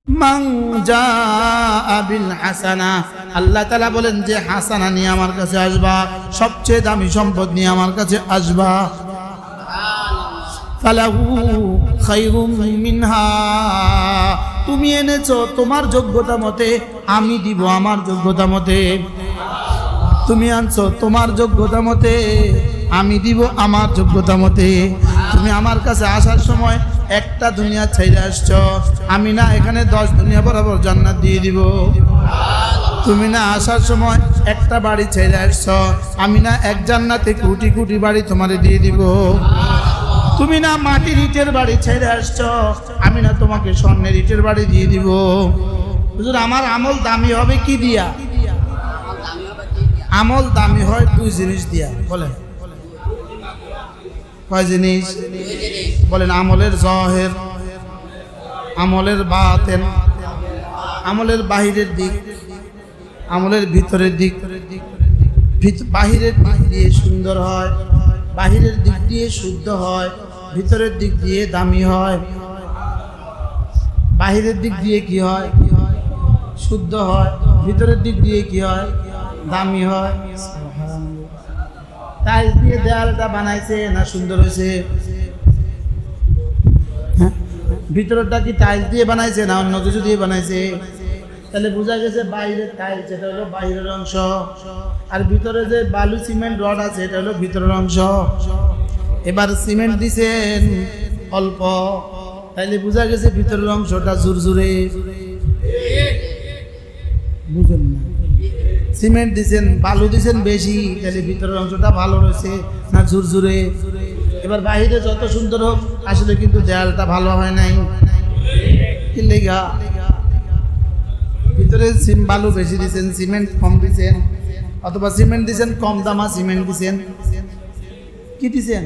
মান জাআ বিল হাসানা, আল্লাহ তাআলা বলেন যে হাসানা নিয়ে আমার কাছে আসবা, সবচেয়ে দামি সম্পদ নিয়ে আমার কাছে আসবা। ফালাহু খায়রুম মিনহা, তুমি এনেছো তোমার যোগ্যতা মতে, আমি দিব আমার যোগ্যতা মতে। তুমি আনছো তোমার যোগ্যতা মতে, আমি দিব আমার যোগ্যতা মতে। তুমি আমার কাছে আসার সময় একটা দুনিয়া ছেড়ে আসছো, আমি না এখানে 10 দুনিয়া বরাবর জান্নাত দিয়ে দিব। তুমি না আসার সময় একটা বাড়ি ছেড়ে আসছো, আমি না এক জান্নাতে কোটি কোটি বাড়ি তোমারে দিয়ে দিব। তুমি না মাটির ইটের বাড়ি ছেড়ে আসছো, আমি না তোমাকে স্বর্ণের ইটের বাড়ি দিয়ে দিব। হুজুর আমার আমল দামি হবে কি দিয়া? আমল দামি হয় 2 জিনিস দিয়া। বলেন কয় জিনিস? বলেন আমলের জহের, আমলের বাতেন, আমলের বাহিরের দিক, আমলের ভিতরের দিক। বাহিরের দিক দিয়ে সুন্দর হয়, বাহিরের দিক দিয়ে শুদ্ধ হয়, ভিতরের দিক দিয়ে দামি হয়। বাহিরের দিক দিয়ে কি হয়? শুদ্ধ হয়। ভিতরের দিক দিয়ে কি হয়? দামি হয়। টাইলস দিয়ে দেয়ালটা বানাইছে না সুন্দর হয়েছে? ভিতরটা কি টাইলস দিয়ে বানাইছে না অন্য কিছু দিয়ে বানাইছে? তাহলে বোঝা গেছে বাইরের টাইলস এটা হলো বাইরের অংশ, আর ভিতরে যে বালু সিমেন্ট রড আছে এটা হলো ভিতরের অংশ। এবার সিমেন্ট দিছেন অল্প, তাইলে বোঝা গেছে ভিতরের অংশটা ঝুরঝুরে। বুঝেন না? সিমেন্ট দিছেন, বালু দিছেন বেশি, তাহলে ভিতরের অংশটা ভালো রয়েছে না ঝুরঝুরে? এবার বাইরে যত সুন্দর হোক, আসলে কিন্তু দেয়ালটা ভালো হয় নাই। কি লেগা? ভিতরে বালু বেশি দিছেন, সিমেন্ট কম দিছেন, অথবা সিমেন্ট দিছেন কম দামা সিমেন্ট দিছেন। কি দিছেন?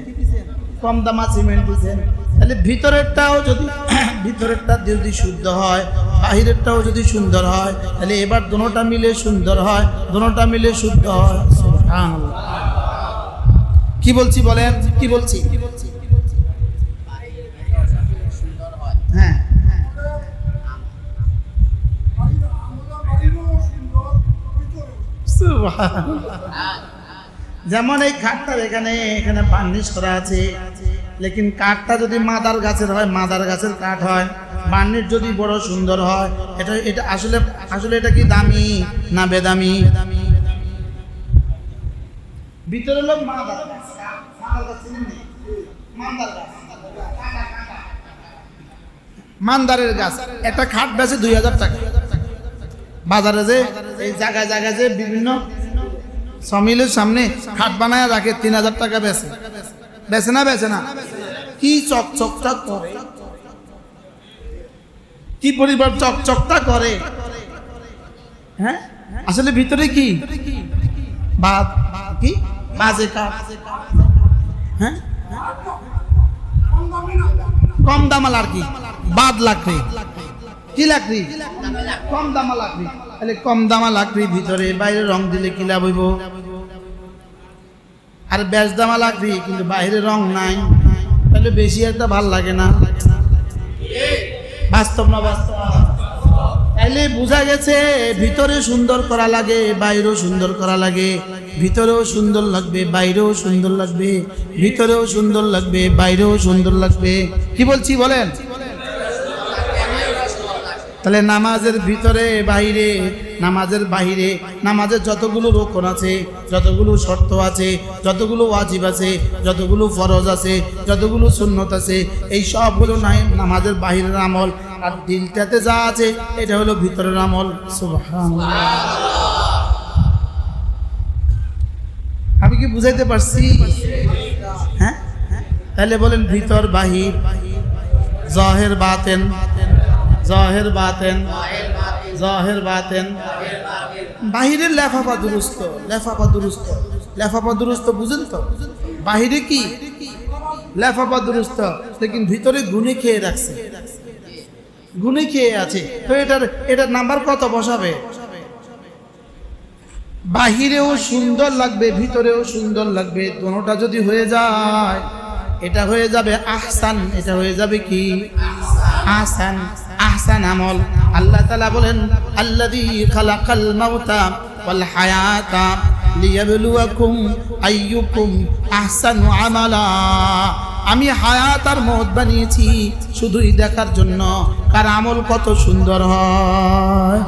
কম দামা সিমেন্ট দিছেন। তাহলে ভিতরেরটাও যদি শুদ্ধ হয়, বাহিরেরটাও যদি সুন্দর হয়, তাহলে এবার দুটোটা মিলে সুন্দর হয়, দুটোটা মিলে শুদ্ধ হয়। সুবহানাল্লাহ। কি বলছি বলেন? কি বলছি? হ্যাঁ, যেমন এই খাটটার এখানে বার্নিশ করা আছে, লেকিন কাঠটা যদি মাদার গাছের হয়, মাদার গাছের কাঠ হয়, বার্নিশ যদি বড় সুন্দর হয়, এটা আসলে এটা কি দামি না বেদামি? ভিতরে লোক মান্দারের গাছ, একটা খাট বেচে 2000 টাকা। বাজারে যে এই জায়গায় জায়গায় যে বিভিন্ন সমিলের সামনে খাট বানায় রাখে, 3000 টাকা বেচে। বেচে না? বেচে না? কি চকচকটা করে, কি পরিবার চকচকটা করে। হ্যাঁ, আসলে ভিতরে কি কি বাজে কাঠ। হ্যাঁ, কম দামা লাকড়ি, বাদ লাকড়ি। কি লাকড়ি? কম দামা লাকড়ি। তাহলে কম দামা লাকড়ি ভিতরে বাইরে রং দিলে কি লাভ হইব? আর বেশ দামা লাকড়ি কিন্তু বাইরে রং নাই, তাহলে বেশি একটা ভাল লাগে না। বাস্তব না বাস্তব? তাইলে বোঝা গেছে ভিতরে সুন্দর করা লাগে, বাইরেও সুন্দর করা লাগে। ভিতরেও সুন্দর লাগবে, বাইরেও সুন্দর লাগবে। ভিতরেও সুন্দর লাগবে, বাইরেও সুন্দর লাগবে। কি বলছি বলেন? তাহলে নামাজের ভিতরে বাইরে, নামাজের বাহিরে, নামাজের যতগুলো রোকন আছে, যতগুলো শর্ত আছে, যতগুলো ওয়াজিব আছে, যতগুলো ফরজ আছে, যতগুলো সুন্নত আছে, এই সবগুলো নাই নামাজের বাহিরের আমল। আর দিলটাতে যা আছে এটা হলো ভিতরের আমল। সুবহানাল্লাহ। আমি কি বুঝাইতে পারছি? হ্যাঁ, তাহলে বলেন ভিতর বাহির, জাহের বাতেন, জাহের বাতেন, জাহের বাতেন। বাহিরের লেফাফা দুরুস্ত, লেফাফা দুরুস্ত, লেফাফা দুরুস্ত বুঝেন তো? বাহিরে কি লেফাফা দুরুস্ত, লেকিন ভিতরে গুনে খেয়ে রাখছে, গুনে খেয়ে আছে। তো এটার নাম্বার কত বসাবে? বাহিরেও সুন্দর লাগবে, ভিতরেও সুন্দর লাগবে। দুটোটা যদি হয়ে যায়, এটা হয়ে যাবে আহসান, এটা হয়ে যাবে কি? আহসান। আহসান আমল। আল্লাহ তাআলা বলেন আল্লাযী খালাকাল মাউতা ওয়াল হায়াতা লিয়াবলুয়াকুম আইয়ুকুম আহসানু আমালা। আমি হায়াত আর মওত বানিয়েছি শুধুই দেখার জন্য কার আমল কত সুন্দর হয়,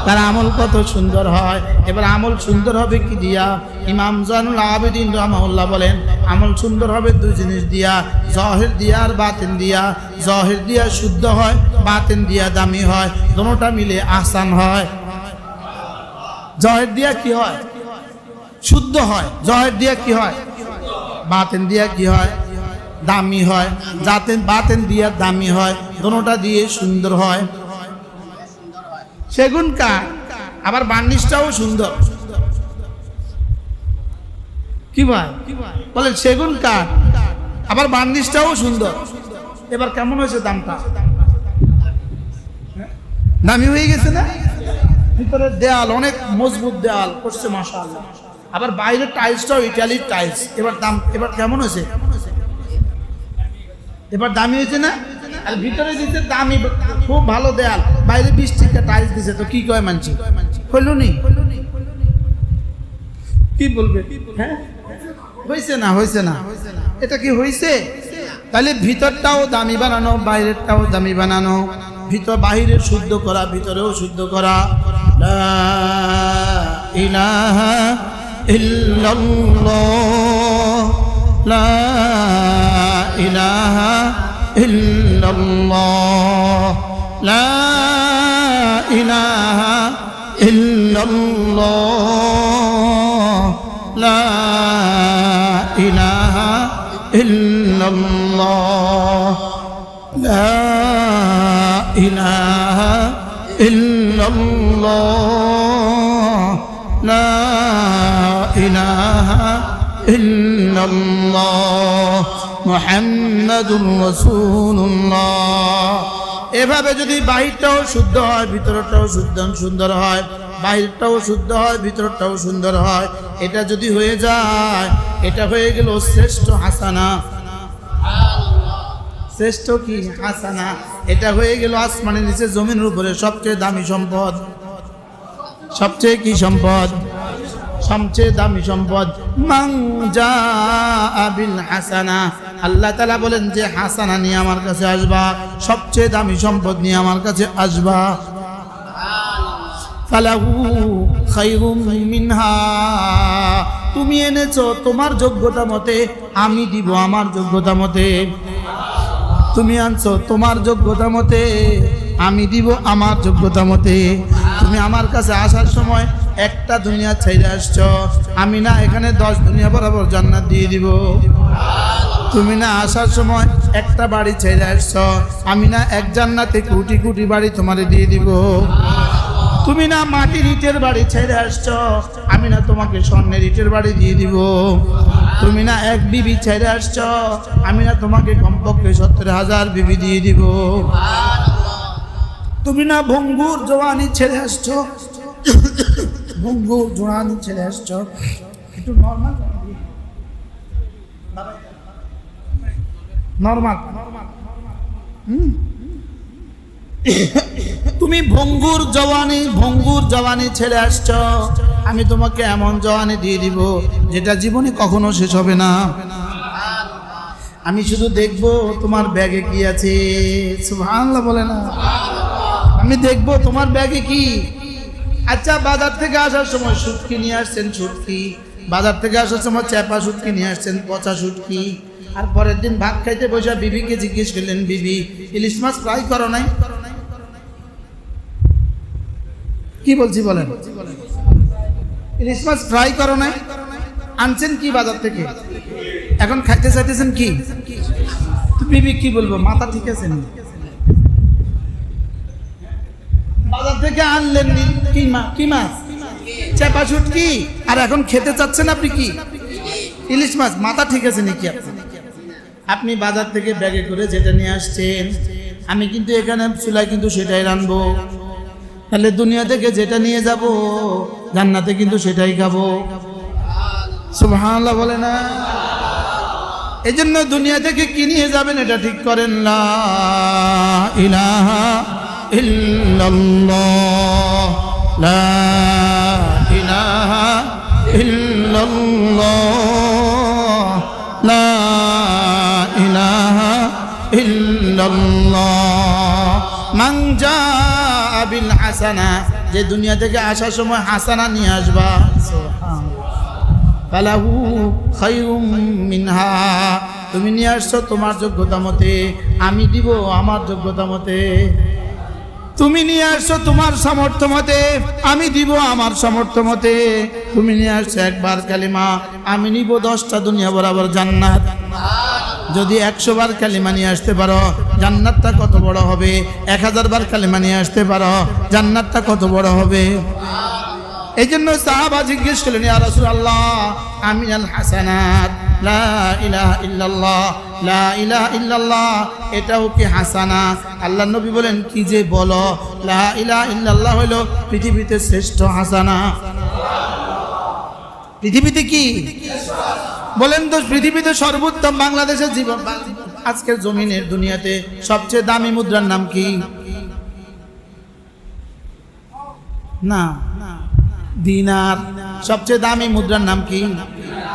কার আমল কত সুন্দর হয়। এবার আমল সুন্দর হবে কি দিয়া? ইমাম জানুল আবেদিন রাহমাহুল্লাহ বলেন আমল সুন্দর হবে দুই জিনিস দিয়া, জাহির দিয়া আর বাতিন দিয়া। জাহির দিয়া শুদ্ধ হয়, বাতিন দিয়া দামি হয়, দুটোটা মিলে আহসান হয়। জাহির দিয়া কি হয়? শুদ্ধ হয়। জাহির দিয়া কি হয়? বাতিন দিয়া কি হয়? দামি হয়। যাতে বাতিন দিয়া দামি হয়, দুটোটা দিয়ে সুন্দর হয়। সেগুন কাঠ, আবার বার্নিশটাও সুন্দর। কি ভাই বলেন? সেগুন কাঠ আবার বার্নিশটাও সুন্দর। এবার কেমন হয়েছে দামটা? দামি হয়ে গেছে না? ভিতরে দেয়াল অনেক মজবুত দেয়াল করছে মাশাআল্লাহ। আবার বাইরের টাইলসটাও ইটালির টাইলস। এবার দাম এবার কেমন হয়েছে? এবার দামি হয়েছে না? আর ভিতরে দিতে দামি, খুব ভালো দেয়াল, বাইরে 20 টাকা টাইলস দিছে। তো কি কয় মানছি? হইল নি? কি বলবে? হ্যাঁ হয়েছে না? হয়েছে না? এটা কি হয়েছে? তাহলে ভিতরটাও দামি বানানো, বাইরেরটাও দামি বানানো। ভিতর বাহিরে শুদ্ধ করা, ভিতরেও শুদ্ধ করা। লা ইলাহা ইল্লাল্লাহ, লা ইলাহা ইল্লাল্লাহ, লা ইলাহা ইল্লাল্লাহ, লা ইলাহা ইল্লাল্লাহ, লা ইলাহা ইল্লাল্লাহ, লা ইলাহা ইল্লাল্লাহ, মুহাম্মাদুর রাসূলুল্লাহ। এভাবে যদি বাহিরটাও শুদ্ধ হয়, ভিতরটাও সুন্দর হয়, বাহিরটাও শুদ্ধ হয়, ভিতরটাও সুন্দর হয়, এটা যদি হয়ে যায়, এটা হয়ে গেল শ্রেষ্ঠ হাসানা। শ্রেষ্ঠ কি? হাসানা। এটা হয়ে গেল আসমানের নিচে জমিনের উপরে সবচেয়ে দামি সম্পদ। সবচেয়ে কি সম্পদ? সবচেয়ে দামি সম্পদ। মান জাআ বিল হাসানা, আল্লাহ তাআলা বলেন যে হাসানা নিয়ে আমার কাছে আসবা, সবচেয়ে দামি সম্পদ নিয়ে আমার কাছে আসবা। ফালাহু খায়রুম মিনহা, তুমি এনেছো তোমার যোগ্যতা মতে, আমি দিব আমার যোগ্যতা মতে। তুমি আনছো তোমার যোগ্যতা মতে, আমি দিব আমার যোগ্যতা মতে। তুমি আমার কাছে আসার সময় একটা দুনিয়া ছেড়ে আসছো, আমি না এখানে 10 দুনিয়া বরাবর জান্নাত দিয়ে দিব। তুমি না আসার সময় একটা বাড়ি ছেড়ে আসছো, আমি না এক জান্নাতে কোটি কোটি বাড়ি তোমারে দিয়ে দিব। তুমি না মাটির ইটের বাড়ি ছেড়ে আসছো, আমি না তোমাকে স্বর্ণের ইটের বাড়ি দিয়ে দিব। তুমি না এক বিবি ছেড়ে আসছো, আমি না তোমাকে কমপক্ষে 70,000 বিবি দিয়ে দিব। তুমি না ভঙ্গুর জওয়ানি ছেড়ে আসছো, ভঙ্গুর জওয়ানি ছেড়ে আসছো। একটু নরমাল নরমাল। তুমি ভঙ্গুর জওয়ানি ছেড়ে আসছো, আমি তোমাকে এমন জওয়ানি দিয়ে দিব যেটা জীবনে কখনো শেষ হবে না। আমি শুধু দেখবো তোমার ব্যাগে কি আছে। সুবহানাল্লাহ বলে না? আমি দেখবো তোমার ব্যাগে কি। আচ্ছা, বাজার থেকে আসার সময় শুটকি নিয়ে আসছেন, শুটকি। বাজার থেকে আসার সময় চেপা শুটকি নিয়ে আসছেন, পচা শুটকি। আর পরের দিন ভাত খাইতে বসে বিবিকে জিজ্ঞেস করলেন, বিবি ইলিশ মাছ ফ্রাই করো নাই? কি বলছি বলেন? ইলিশ মাছ ফ্রাই করো নাই? আনছেন কি বাজার থেকে, এখন খাইতে চাইতেছেন কি? বিবি কি বলবো? মাথা ঠিক আছে নি? বাজার থেকে আনলেন কি মাছ? চেপা শুটকি। আর এখন খেতে চাচ্ছেন আপনি কি? ইলিশ মাছ। মাথা ঠিক আছে নাকি আপনার? আপনি বাজার থেকে ব্যাগে করে যেটা নিয়ে আসছেন, আমি কিন্তু এখানে চুলায় কিন্তু সেটাই রানবো। তাহলে দুনিয়া থেকে যেটা নিয়ে যাব, জান্নাতে কিন্তু সেটাই খাবো। সুবহানাল্লাহ বলে না? এই জন্য দুনিয়া থেকে কি নিয়ে যাবেন এটা ঠিক করেন। লা ইলাহা ইল্লাল্লাহ লা ইলাহা ইল্লাল্লাহ লা ইলাহা ইল্লাল্লাহ মান জাআ বিল হাসানা যে দুনিয়া থেকে আসার সময় হাসানা নিয়ে আসবা ফালাহু খায়রুম মিনহা তুমি নিয়ে আসছো তোমার যোগ্যতা মতে আমি দিব আমার যোগ্যতা মতে তুমি নিয়ে আসছো তোমার সামর্থ্য মতে আমি দিব আমার সামর্থ্য মতে তুমি নিয়ে আসছো একবার কালিমা আমি নিব 10টা দুনিয়া বরাবর জান্নাত যদি 100 বার কালিমা নিয়ে আসতে পারো জান্নাতটা কত বড় হবে 1000 বার কালিমা নিয়ে আসতে পারো জান্নাতটা কত বড় হবে এই জন্য সাহাবা জিজ্ঞেস করলেন ইয়া রাসূলুল্লাহ আমিনাল হাসানাত লা ইলাহা ইল্লাল্লাহ লা ইলাহা ইল্লাল্লাহ এটাও কি হাসানা আল্লাহর নবী বলেন কি যে বলো লা ইলাহা ইল্লাল্লাহ হলো পৃথিবীতে শ্রেষ্ঠ হাসানা পৃথিবীতে কি বলেন তো পৃথিবীতে সর্বোত্তম বাংলাদেশের জীবন আজকের জমিনের দুনিয়াতে সবচেয়ে দামি মুদ্রার নাম কি না দিনার সবচেয়ে দামি মুদ্রার নাম কি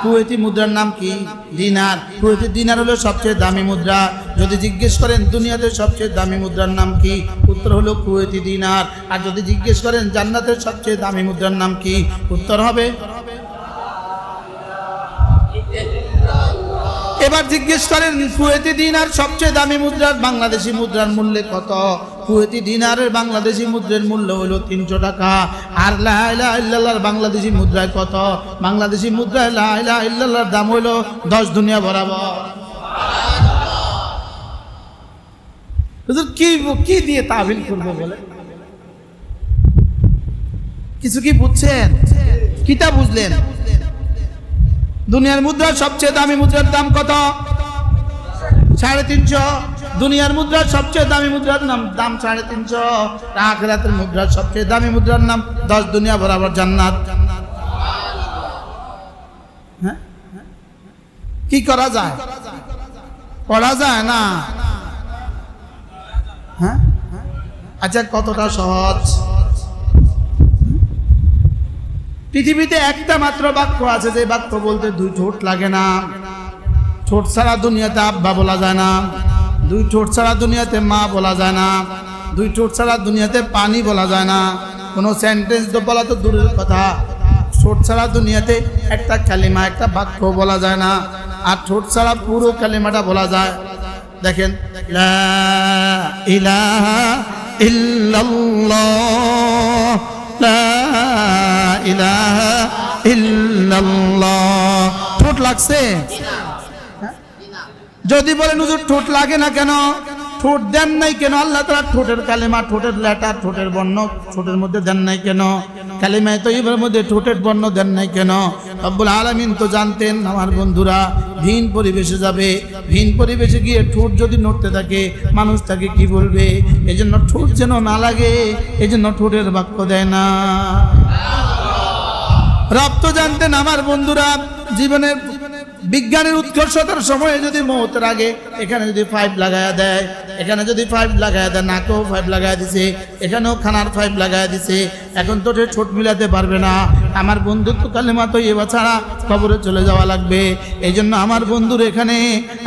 কুয়েতি মুদ্রার নাম কি দিনার কুয়েতি দিনার হলো সবচেয়ে দামি মুদ্রা যদি জিজ্ঞেস করেন দুনিয়াতে সবচেয়ে দামি মুদ্রার নাম কি উত্তর হলো কুয়েতি দিনার আর যদি জিজ্ঞেস করেন জান্নাতের সবচেয়ে দামি মুদ্রার নাম কি উত্তর হবে এবার জিজ্ঞেস করেন কুয়েতি দিনার সবচেয়ে দামি মুদ্রার বাংলাদেশি মুদ্রার মূল্য কত কুয়েতি দিনারের বাংলাদেশি মুদ্রার মূল্য হলো 300 টাকা আর লা ইলাহা ইল্লাল্লাহর বাংলাদেশি মুদ্রায় কত বাংলাদেশি মুদ্রায় লা ইলাহা ইল্লাল্লাহর দাম হলো 10 দুনিয়া বরাবর হুজুর কি দিয়ে তাবিল করবে বলে কিছু কি বুঝছেন কিটা বুঝলেন দুনিয়ার মুদ্রার সবচেয়ে দামি মুদ্রার দাম কত 350 দুনিয়ার মুদ্রার সবচেয়ে দামি মুদ্রার দাম 350 আখিরাতের মুদ্রার সবচেয়ে দামি মুদ্রার নাম 10 দুনিয়া বরাবর জান্নাত হ্যাঁ কি করা যায় পড়া যায় না হ্যাঁ আচ্ছা কতটা সহজ পৃথিবীতে একটা মাত্র বাক্য আছে যে বাক্য বলতে 2 ঠোঁট লাগে না ঠোঁট ছাড়া দুনিয়াতে আব্বা বলা যায় না 2 ঠোঁট ছাড়া দুনিয়াতে মা বলা যায় না 2 ঠোঁট ছাড়া দুনিয়াতে পানি বলা যায় না কোনো সেন্টেন্স তো বলা তো দূরের কথা ঠোঁট ছাড়া দুনিয়াতে একটা কালিমা একটা বাক্য বলা যায় না আর ঠোঁট ছাড়া পুরো কালিমাটা বলা যায় দেখেন লা ইলাহা ইল্লাল্লাহ লা ইলাহা ইল্লাল্লাহ ঠোঁট লাগছে যদি বলেন হুজুর ঠোঁট লাগে না কেন ঠোঁট দেন নাই কেন আল্লাহ তাআলা ঠোঁটের কালেমা ঠোঁটের লেটার ঠোঁটের বর্ণ ঠোঁটের মধ্যে দেন নাই কেন কালেমায়ে তয়্যিবার মধ্যে ঠোঁটের বর্ণ দেন নাই কেন রব্বুল আলামিন তো জানতেন আমার বন্ধুরা ভিন পরিবেশে যাবে ভিন পরিবেশে গিয়ে ঠোঁট যদি নড়তে থাকে মানুষ তাকে কি বলবে এজন্য ঠোঁট যেন না লাগে এজন্য ঠোঁটের বাক্য দেয় না রব তো জানতেন আমার বন্ধুরা জীবনের বিজ্ঞানের উৎকর্ষতার সময়ে যদি মৌতের আগে এখানে যদি 5 লাগায়া দেয় এখানে যদি 5 লাগায়া দেয় নাকেও 5 লাগায়া দিছে এখানেও খানার 5 লাগায়া দিছে এখন তো ঠোঁট মিলাতে পারবে না আমার বন্ধু তো কালেমা তয়্যিবা ছাড়া কবরে চলে যাওয়া লাগবে এই জন্য আমার বন্ধুর এখানে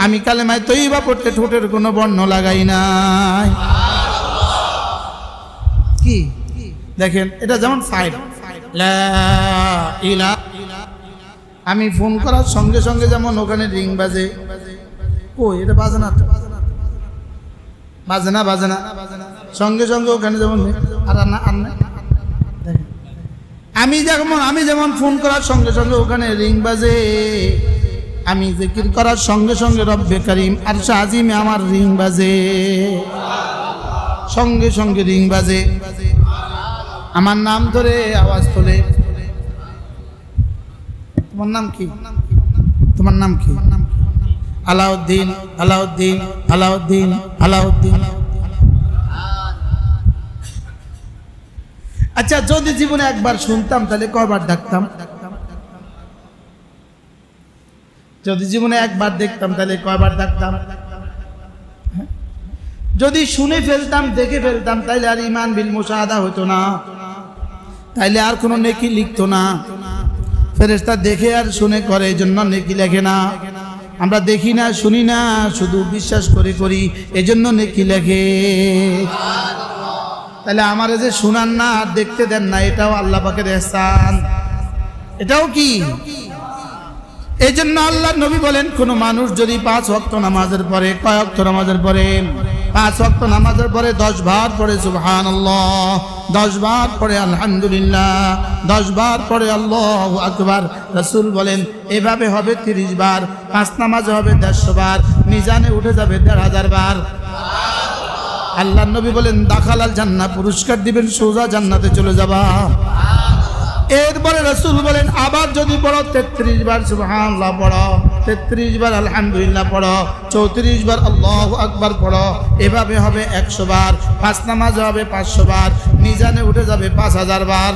আমি কালেমায় তয়্যিবা পড়তে ঠোঁটের কোনো বর্ণ লাগাই নাই কি দেখেন এটা যেমন 5 লা ইলাহা আমি ফোন করার সঙ্গে সঙ্গে যেমন ওখানে রিং বাজে কই এটা বাজে না সঙ্গে সঙ্গে ওখানে যেমন আর আমি যেমন ফোন করার সঙ্গে সঙ্গে ওখানে রিং বাজে আমি জিকির করার সঙ্গে সঙ্গে রব্বে কারীম আরশ আজিমে আমার রিং বাজে সঙ্গে সঙ্গে রিং বাজে আমার নাম ধরে আওয়াজ তোলে তোমার নাম কি তোমার নাম কি আলাউদ্দিন আলাউদ্দিন আলাউদ্দিন আলাউদ্দিন আচ্ছা যদি জীবনে একবার শুনতাম তাহলে কয়বার ডাকতাম যদি জীবনে একবার দেখতাম তাহলে কয়বার ডাকতাম যদি শুনে ফেলতাম, দেখে ফেলতাম, তাইলে আর ঈমান বিল মুশাহাদা হতো না, তাইলে আর কোনো নেকি লিখতো না। ফেরেশতা দেখে আর শুনে করে, এজন্য নেকি লেখে না। আমরা দেখি না, শুনি না, শুধু বিশ্বাস করি, এজন্য নেকি লেখে। তাহলে আমার যে শুনান না আর দেখতে দেন না, এটাও আল্লাহ পাকের ইহসান। এটাও কি? এই জন্য আল্লাহর নবী বলেন, কোন মানুষ যদি 5 ওয়াক্ত নামাজের পরে, কয় ওয়াক্ত নামাজের পরে? 5 ওয়াক্ত নামাজের পরে 10 বার পড়ে সুবহানাল্লাহ, 10 বার পড়ে আলহামদুলিল্লাহ, 10 বার পড়ে আল্লাহু আকবার। রাসূল বলেন এভাবে হবে 30 বার, 5 নামাজে হবে 150 বার, মিজানে উঠে যাবে 1500 বার। আল্লাহর নবী বলেন দাখালাল জান্নাহ, পুরস্কার দিবেন, সোজা জান্নাতে চলে যাবা। এরপরে রাসূল বলেন আবার যদি পড়ো 33 বার সুবহানাল্লাহ পড়ো, 33 বার আলহামদুলিল্লাহ পড়ো, 34 বার আল্লাহু আকবার পড়ো, এভাবে হবে 100 বার, 5 নামাজে হবে 500 বার, মিজানে উঠে যাবে 5000 বার।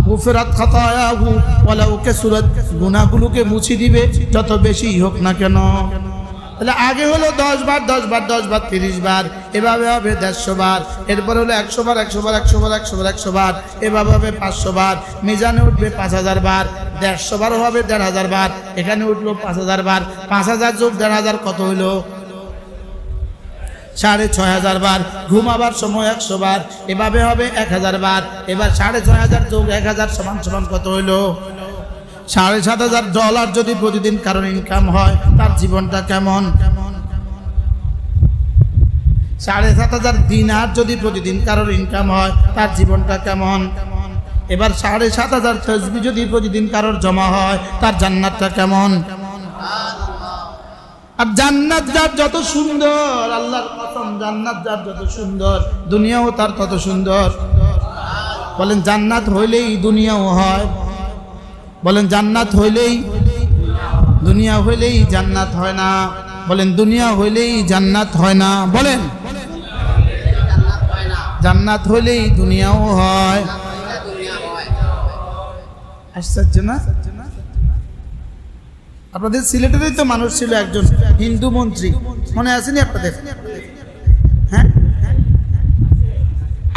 গুফরাত খাতায়াহু ওয়ালাউ কাসুরাত, গুনাহগুলোকে মুছে দিবে যত বেশি হোক না কেন। তাহলে আগে হলো 10 বার 10 বার 10 বার 30 বার, এভাবে হবে 150 বার, এরপর হলো 100 বার 100 বার 100 বার 100 বার 100 বার, এভাবে হবে 500 বার, মিজানে উঠবে 5000 বার, 150 বার হবে 1500 বার, এখানে উঠলো 5000 বার, 5000 যোগ 1500 কত হইলো? 6500 বার। ঘুমাবার সময় 100 বার, এভাবে হবে 1000 বার। এবার 6500 যোগ 1000 সমান কত হইলো? $7500 যদি প্রতিদিন কারণ ইনকাম হয়, তার জীবনটা কেমন? 7500 দিনার যদি প্রতিদিন কারোর ইনকাম হয়, তার জীবনটা কেমন? এবার 7500 তাসবিহ যদি প্রতিদিন কারোর জমা হয়, তার জান্নাতটা কেমন? আর জান্নাত যার যত সুন্দর, আল্লাহর কসম, জান্নাত যার যত সুন্দর, দুনিয়াও তার তত সুন্দর। বলেন জান্নাত হইলেই দুনিয়াও হয়। বলেন জান্নাত হইলেই, দুনিয়া হইলেই জান্নাত হয় না। বলেন দুনিয়া হইলেই জান্নাত হয় না। বলেন জান্নাত হইলেই দুনিয়াও হয়। আশ্চর্য না? আপনাদের সিলেটেরই তো মানুষ ছিল একজন হিন্দু মন্ত্রী, মনে আসেনি আপনাদের? হ্যাঁ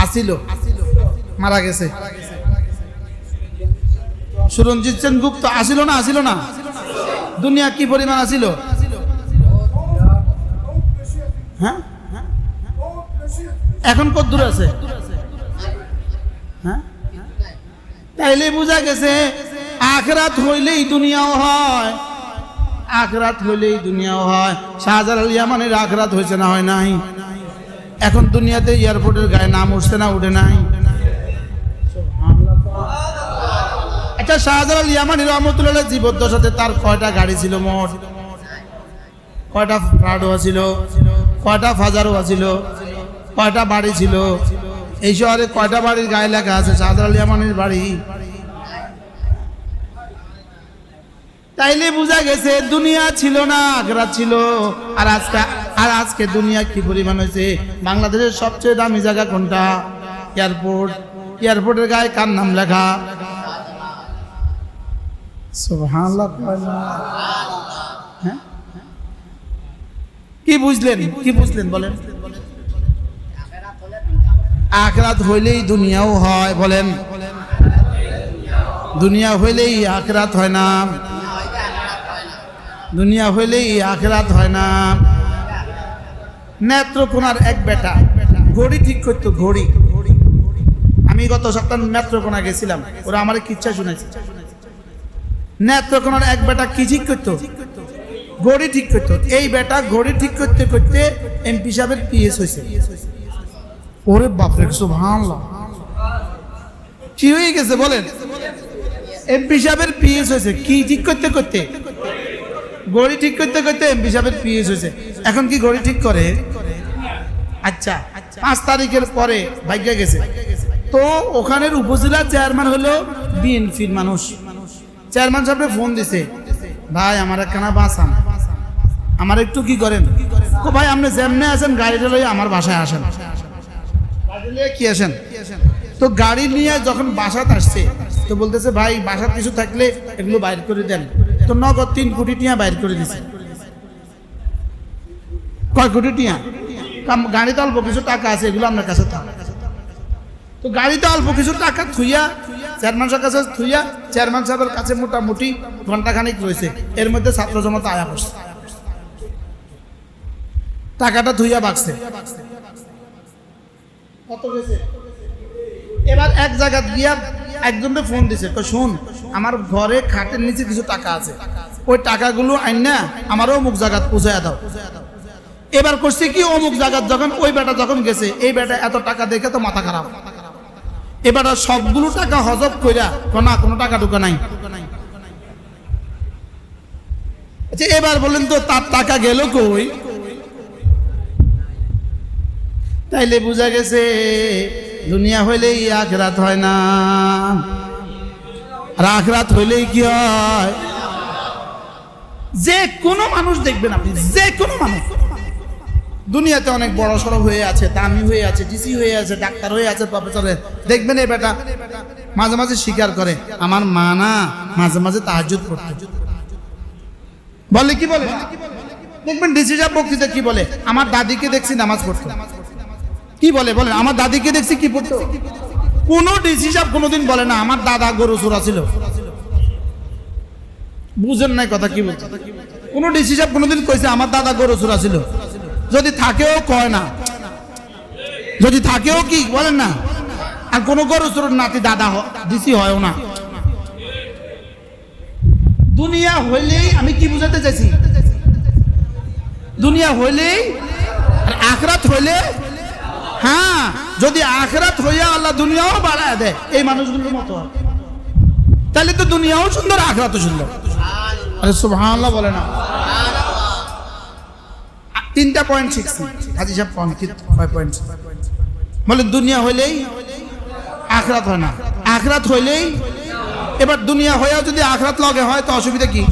আসিল, মারা গেছে। সুরঞ্জিত সেনগুপ্ত আসিল না? আসিল না? দুনিয়া কি পরিমাণ আসিল? হ্যাঁ এখন কত দূর আছে? হ্যাঁ তাইলে বোঝা গেছে আখিরাত হইলেই দুনিয়াও হয়, আখিরাত হইলেই দুনিয়াও হয়। শাহজালাল ইয়ামানের আখিরাত হয়েছে না হয় নাই? এখন দুনিয়াতে এয়ারপোর্টের গায়ে নাম উঠছে না উঠে নাই? আচ্ছা শাহজালাল ইয়ামানী রহমতুল্লাহ জীবদ্দশাতে তার কয়টা গাড়ি ছিল মোট? কয়টা প্রাডো ছিল? কয়টা ফাজারো ছিল? কয়টা বাড়ি ছিল? এই শহরে কয়টা বাড়ির গায়ে লেখা আছে শাহজালাল ইয়ামানীর বাড়ি? তাইলে বোঝা গেছে দুনিয়া ছিল না, আখিরাত ছিল। আর আজকে দুনিয়া কি পরিমাণ হয়েছে? বাংলাদেশের সবচেয়ে দামি জায়গা কোনটা? এয়ারপোর্ট। এয়ারপোর্টের গায়ে কার নাম লেখা? সুবহানাল্লাহ। হ্যাঁ কি বুঝলেন? কি বুঝলেন বলেন? আখিরাত হইলেই দুনিয়াও হয়। বলেন দুনিয়া হইলেই আখিরাত হয় না, দুনিয়া হইলেই আখিরাত হয় না। নেত্রকোনার এক বেটা ঘড়ি ঠিক করতো, ঘড়ি। আমি গত সপ্তাহ নেত্রকোনা গেছিলাম, ওরা আমার কিচ্ছা শুনেছে। নেত্রকোনার এক বেটা কি ঠিক করতো? ঘড়ি ঠিক করতো। এই বেটা ঘড়ি ঠিক করতে করতে এমপি সাহেবের পিএস হয়েছে। ওরে বাপরে, সুবহানাল্লাহ। কি হয়ে গেছে বলেন? এমপি সাহেবের পিএস হয়েছে। কি ঠিক করতে করতে? ঘড়ি ঠিক করতে করতে এমপি সাহেবের পিএস হয়েছে। এখন কি ঘড়ি ঠিক করে? আচ্ছা 5 তারিখের পরে ভাগ্যা গেছে তো ওখানের উপজেলা চেয়ারম্যান হলো বিএনপির মানুষ। চেয়ারম্যান সাহেবকে ফোন দিছে, ভাই আমার একখানা বাঁচান, আমার একটু কি করেন? ও ভাই আপনি যেমনে আছেন গাড়িটা লইয়া আমার বাসায় আসেন। গাড়ি নিয়ে কি আসেন? তো গাড়ি নিয়ে যখন বাসাত আসছে তো বলতেছে ভাই বাসাত কিছু থাকলে এগুলো বাইর করে দেন। তো নগদ 3 কোটি টাকা বাইর করে দিছে। কয় কোটি টিয়া? গাড়িতে অল্প কিছু টাকা আছে, এগুলো আপনার কাছে থাক। তো গাড়িতে অল্প কিছু টাকা থুইয়া চেয়ারম্যান সাহেবের কাছে থুইয়া চেয়ারম্যান সাহেবের কাছে মোটামুটি ঘন্টাখানিক রয়েছে, এর মধ্যে ছাত্র জমাতে আয়া করছে, টাকাটা থুইয়া বাগছে। কত গেছে? এবার এক জায়গা গিয়া একজনকে ফোন দিছে, শোন আমার ঘরে খাটের নিচে কিছু টাকা আছে, ওই টাকাগুলো আইনা আমারও অমুক জায়গা পৌঁছায় দাও। এবার করছে কি, অমুক জায়গা যখন ওই বেটা যখন গেছে, এই বেটা এত টাকা দেখে তো মাথা খারাপ, এবার সবগুলো টাকা হজব কইরা না কোনো টাকা ঢুকা নাই। আচ্ছা এবার বলেন তো তার টাকা গেল কই? তাইলে বুঝা গেছে দুনিয়া হইলেই আখিরাত হয় না, আর আখিরাত হইলেই কি হয়? যে কোনো মানুষ দেখবেন আপনি, যে কোনো মানুষ দুনিয়াতে অনেক বড় সড়ো হয়ে আছে, দামি হয়ে আছে, ডিসি হয়ে আছে, ডাক্তার হয়ে আছে, প্রফেসর, দেখবেন এই বেটা মাঝে মাঝে স্বীকার করে আমার মা না মাঝে মাঝে তাহাজ্জুদ পড়তো, বলে কি বলে? দেখবেন ডিসি সাহেব বক্তৃতা কি বলে, আমার দাদিকে দেখছি নামাজ পড়তো। কি বলে বলেন? আমার দাদিকে দেখছি কি পড়তো? কোন ডিসি সাহেব কোনোদিন বলে না আমার দাদা গরু চোরা ছিল। বুঝেন নাই কথা কি বলছে? কোন ডিসি সাহেব কোনোদিন কইছে আমার দাদা গরু চোরা ছিল? যদি থাকেও কয় না, যদি থাকেও কি বলেন না। আর কোন গরু চোরের নাতি দাদা ডিসি হয়ও না। দুনিয়া হইলেই, আমি কি বুঝাতে চাইছি, দুনিয়া হইলেই আর আখিরাত হইলে, হ্যাঁ যদি আখিরাত হইয়া আল্লাহ দুনিয়াও বাড়ায় দেয় এই মানুষগুলোর মতো, তাহলে তো দুনিয়াও সুন্দর আখিরাতও সুন্দর। আরে সুবহানাল্লাহ বলে না। 3টা পয়েন্ট শিখছি হাজি সাহেব, পয়েন্ট বলে দুনিয়া হইলেই আখিরাত হয় না, আখিরাত হইলেই। এবার দুনিয়া হইয়াও যদি আখিরাত লগে হয় তো অসুবিধা কি?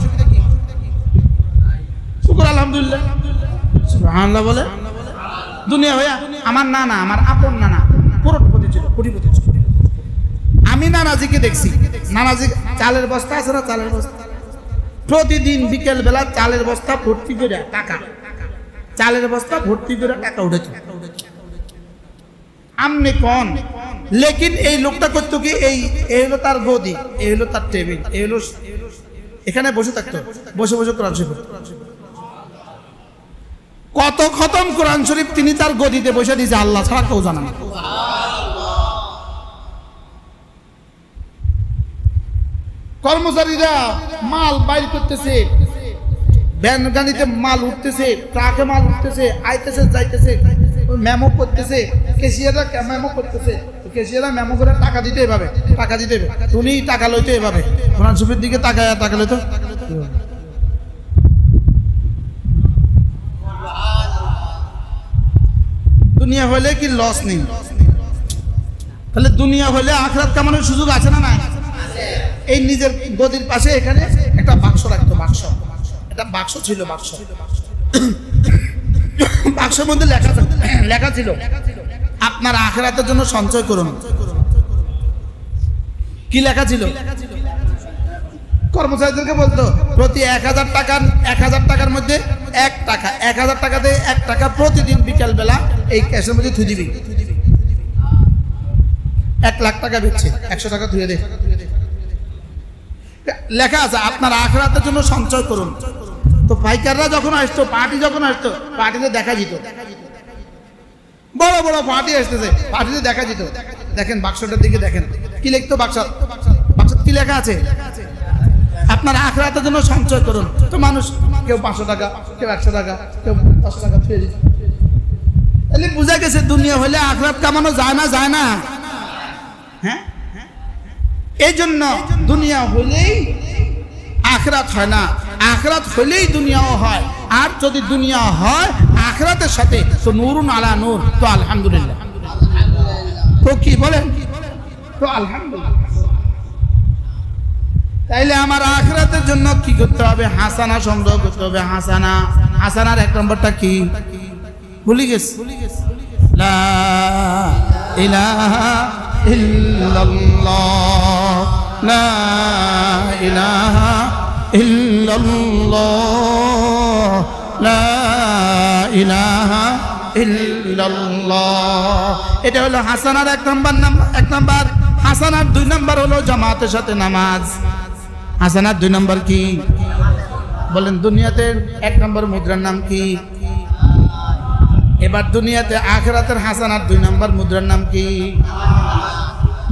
শুকর আলহামদুলিল্লাহ, সুবহানাল্লাহ বলে। দুনিয়া হইয়া আমার নানা, আমার আপন নানা কোটিপতি ছিল, কোটিপতি ছিল। আমি নানাজিকে দেখছি, নানাজি চালের বস্তা আছে না, চালের বস্তা প্রতিদিন বিকেল বেলা চালের বস্তা ভর্তি করে টাকা, চালের বস্তা ভর্তি করে টাকা উঠেছে। আমনে কন, লেকিন এই লোকটা করতো কি, এই হলো তার গদি, এই হলো তার টেবিল, এই হলো এখানে বসে থাকতো, বসে বসে কোরআন শরীফ কত খতম কোরআন শরীফ তিনি তার গদিতে বসে দিয়েছে, আল্লাহ ছাড়া কেউ জানে না। কর্মচারীরা মাল বাইর করতেছে, ভ্যান গাড়িতে মাল উঠতেছে, ট্রাকে মাল উঠতেছে, আইতেছে যাইতেছে, মেমো করতেছে, কেশিয়াররা মেমো করতেছে, কেশিয়াররা মেমো করে টাকা দিতে এভাবে, টাকা দিতে উনি টাকা লইতে এভাবে, কোরআন শরীফের দিকে টাকা লইতো। দুনিয়া হলে কি লস নেই? তাহলে দুনিয়া হলে আখিরাত কামানোর সুযোগ আছে না নাই? এই নিজের গদির পাশে এখানে একটা বাক্স রাখতো, বাক্স, একটা বাক্স ছিল, বাক্স, বাক্সের মধ্যে লেখা ছিল আপনার আখিরাতের জন্য সঞ্চয় করুন। কি লেখা ছিল? কর্মচারীদেরকে বলতো প্রতি 1000 টাকার মধ্যে 1 টাকা, 1000 টাকাতে 1 টাকা প্রতিদিন বিকাল বেলা এই ক্যাশের মধ্যে থুই দিবি। 1 লাখ টাকা দিচ্ছে, 100 টাকা ধুয়ে দে, লেখা আছে আপনার আখিরাতের জন্য সঞ্চয় করুন। তো পাইকাররা যখন আসতো, পার্টি যখন আসতো, পার্টিতে দেখা যেত, বড় বড় পার্টি আসতেছে, পার্টিতে দেখা যেত। দেখেন বাক্সটার দিকে দেখেন, কি লিখতো বাক্স, কি লেখা আছে? আপনার আখিরাতের জন্য সঞ্চয় করুন। তো মানুষ কেউ 500 টাকা, কেউ 100 টাকা, কেউ 10 টাকা ছুঁয়ে দিত। তাহলে বুঝা গেছে দুনিয়া হলে আখিরাত কামানো যায় না, যায় না। হ্যাঁ, এই জন্য দুনিয়া হলেই আখিরাত হয় না, আখিরাত হলেই দুনিয়াও হয়। আর যদি দুনিয়া হয় আখিরাতের সাথে তো নূরুন আলা নূর, তো আলহামদুলিল্লাহ। তো কি বলেন? তো আলহামদুলিল্লাহ। তাইলে আমার আখিরাতের জন্য কি করতে হবে? হাসানা সংগ্রহ করতে হবে। হাসানা, হাসানার 1 নম্বরটা কি ভুলে গেছি? লা ইলাহা ইল্লাল্লাহ, লা ইলাহা ইল্লাল্লাহ, লা ইলাহা ইল্লাল্লাহ। এটা হলো হাসানার এক নাম্বার। হাসানার 2 নাম্বার হলো জামাতের সাথে নামাজ। হাসানার 2 নাম্বার কি বলেন? দুনিয়াতে 1 নাম্বার মুদ্রার নাম কি? এবার দুনিয়াতে আখিরাতের হাসানার 2 নাম্বার মুদ্রার নাম কি?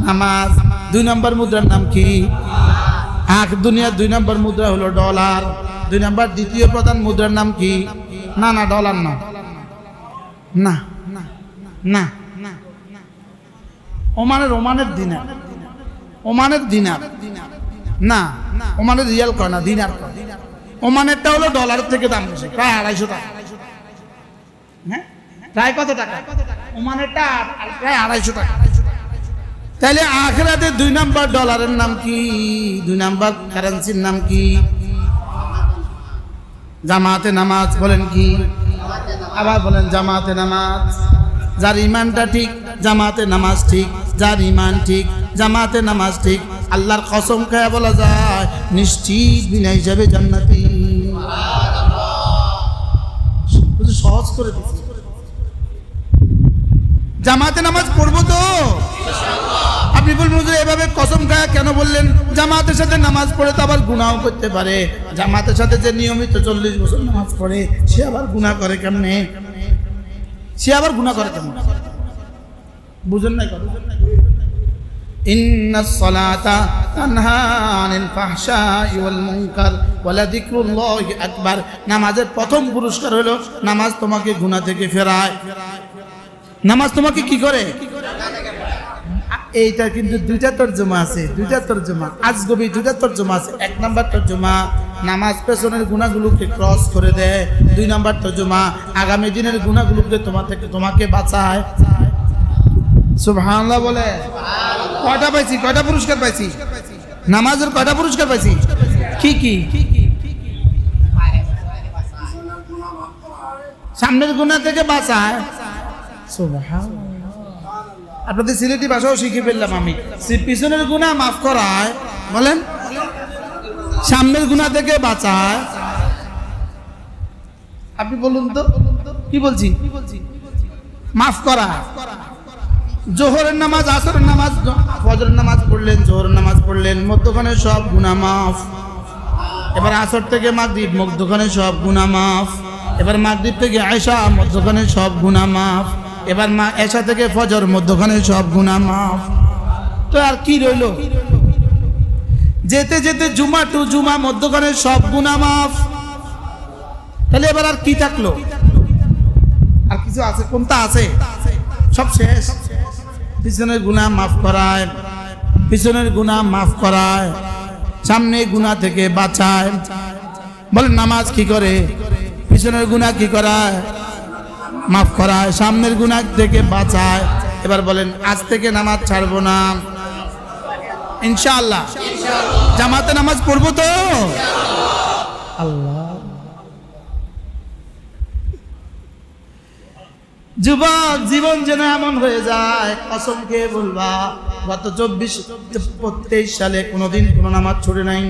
নামাজ। 2 নাম্বার মুদ্রার নাম কি? দুনিয়ার 2 নাম্বার মুদ্রা হলো ডলার। 2 নাম্বার দ্বিতীয় প্রধান মুদ্রার নাম কি? না ডলার না, না না না, ওমানের দিনার। ওমানের দিনার না, ওমানের রিয়াল কয় না, দিনার কয়। ওমানেরটা হলো ডলারের থেকে দাম বেশি, প্রায় 250 টাকা। হ্যাঁ, প্রায় কত টাকা? ওমানেরটা প্রায় 250 টাকা। তাহলে আখিরাতে 2 নাম্বার ডলারের নাম কি? 2 নাম্বার কারেন্সির নাম কি? জামাতে নামাজ। বলেন কি? আবার বলেন জামাতে নামাজ। যার ইমানটা ঠিক জামাতে নামাজ ঠিক, যার ইমান ঠিক জামাতে নামাজ ঠিক। আল্লাহর কসম খায়া বলা যায় নিশ্চিত বিনা হিসাবে জান্নাতি। সহজ করে দিচ্ছি। জামাতে নামাজ পড়বো তো? আপনি বলবেন যে এভাবে কসম খায়া কেন বললেন? জামাতের সাথে নামাজ পড়ে তো আবার গুনাহ করতে পারে। জামাতের সাথে যে নিয়মিত 40 বছর নামাজ পড়ে সে আবার গুনাহ করে কেমনে? সে আবার গুনাহ করে কেমনে? বুঝেন না? ইন্নাস সালাতা তানহা আনিল ফাহশাই ওয়াল মুনকার ওয়া লাযিকরুল্লাহি আকবার। নামাজের প্রথম পুরস্কার হলো নামাজ তোমাকে গুনাহ থেকে ফেরায়। নামাজ তোমাকে কি করে? এইটা কিন্তু 2টা তরজমা আছে, 2টা তরজমা আজগবি 2টা তরজমা আছে। 1 নাম্বার তরজমা নামাজ পেছনের গুনাহগুলোকে ক্রস করে দেয়। 2 নাম্বার তরজমা আগামী দিনের গুনাহগুলোকে তোমাকে বাঁচায়। সুবহানাল্লাহ বলে। কয়টা পাইছি? কয়টা পুরস্কার পাইছি? নামাজের কয়টা পুরস্কার পাইছি? কি কি? সামনের গুনাহ থেকে বাঁচায়। সুবহানাল্লাহ। আপনাদের সিলেটি ভাষাও শিখে ফেললাম আমি। পিছনের গুনাহ মাফ করায়। বলেন সামনের গুনাহ থেকে বাঁচায়। আপনি বলুন তো কি বলছি? মাফ করা। জোহরের নামাজ, আসরের নামাজ, ফজরের নামাজ পড়লেন, জোহরের নামাজ পড়লেন, মধ্যখানে সব গুনাহ মাফ। এবার আসর থেকে মাগরিব, মধ্যখানে সব গুনাহ মাফ। এবার মাগরিব থেকে এশা, মধ্যখানে সব গুনাহ মাফ। এবার এশা থেকে ফজর, মধ্যখানে সব গুনাহ মাফ। তো আর কি রইল? যেতে যেতে জুমা টু জুমা, মধ্যখানে সব গুনাহ মাফ। তাহলে এবার আর কি থাকলো? আর কিছু আছে? কোনটা আছে? সব শেষ। পিছনের গুনাহ মাফ করায়, পিছনের গুনাহ মাফ করায়, সামনে গুনাহ থেকে বাঁচায়। বলেন নামাজ কি করে? পিছনের গুনাহ কি করায়? মাফ করায়, সামনের গুনাহ থেকে বাঁচায়। এবার বলেন আজ থেকে নামাজ ছাড়বো না ইনশাআল্লাহ। জামাতে নামাজ পড়বো তো? আল্লাহ। যুবক জীবন যেন এমন হয়ে যায় কসম খেয়ে বলবা গত 23 সালে কোনোদিন কোনো নামাজ ছুটে নাই,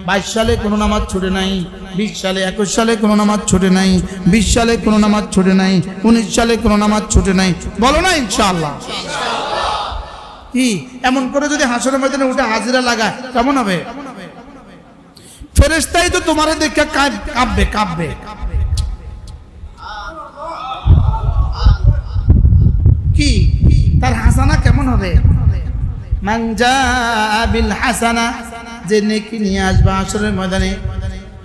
22 সালে কোনো নামাজ ছুটে নাই, 20 সালে 21 সালে কোনো নামাজ ছুটে নাই, 20 সালে কোনো নামাজ ছুটে নাই, 19 সালে কোনো নামাজ ছুটে নাই। বলো না ইনশাআল্লাহ। কি এমন করে যদি হাসরের ময়দানে উঠে হাজিরা লাগায় কেমন হবে? ফেরেশতাই তো তোমারে দেখে কাঁপবে কাঁপবে। কি তার হাসানা কেমন হবে? মান জাআ বিল হাসানা, যে নেকি নিয়ে আসবা হাসরের ময়দানে,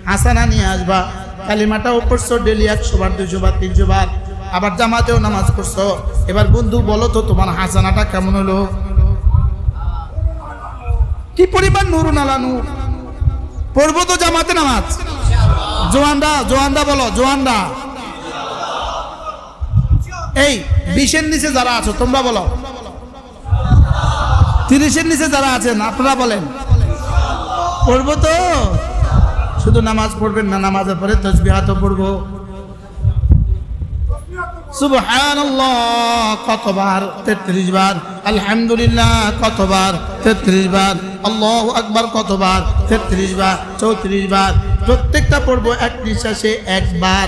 হাসানা নিয়ে আসবা। কালিমাটাও পড়ছো ডেলি 100 বার, 200 বার, 300 বার, আবার জামাতেও নামাজ পড়ছো। এবার বন্ধু বলো তো তোমার হাসানাটা কেমন হলো? কি পরিমাণ নূরুন আলা নূর। পড়বো তো জামাতে নামাজ? জোয়ানরা বলো, জোয়ানরা। এই 20-এর নিচে যারা আছো তোমরা বলো, 30-এর নিচে যারা আছেন আপনারা বলেন পড়বো তো? শুধু নামাজ পড়বেন না, নামাজের পরে তাসবিহাতও পড়বো। সুবহানাল্লাহ কতবার? 33 বার। আলহামদুলিল্লাহ কতবার? 33 বার। আল্লাহু আকবার কতবার? 33 বার, 34 বার। প্রত্যেকটা পড়বো এক নিঃশ্বাসে একবার।